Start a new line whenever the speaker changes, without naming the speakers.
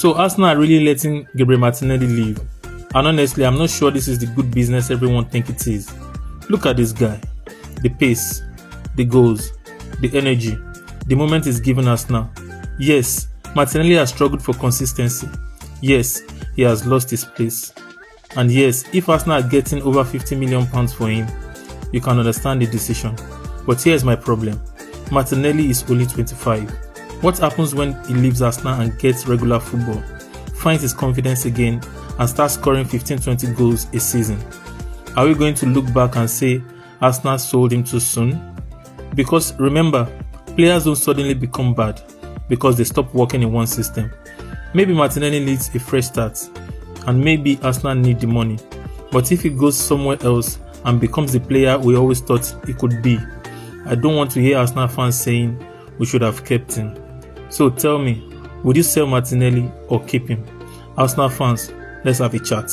So Arsenal are really letting Gabriel Martinelli leave. And honestly, I'm not sure this is the good business everyone thinks it is. Look at this guy. The pace, the goals, the energy, the moment he's given us now. Yes, Martinelli has struggled for consistency. Yes, he has lost his place. And yes, if Arsenal are getting over £50 million for him, you can understand the decision. But here's my problem. Martinelli is only 25. What happens when he leaves Arsenal and gets regular football, finds his confidence again, and starts scoring 15-20 goals a season? Are we going to look back and say Arsenal sold him too soon? Because remember, players don't suddenly become bad because they stop working in one system. Maybe Martinelli needs a fresh start, and maybe Arsenal need the money. But if he goes somewhere else and becomes the player we always thought he could be, I don't want to hear Arsenal fans saying we should have kept him. So tell me, would you sell Martinelli or keep him? Arsenal fans, let's have a chat.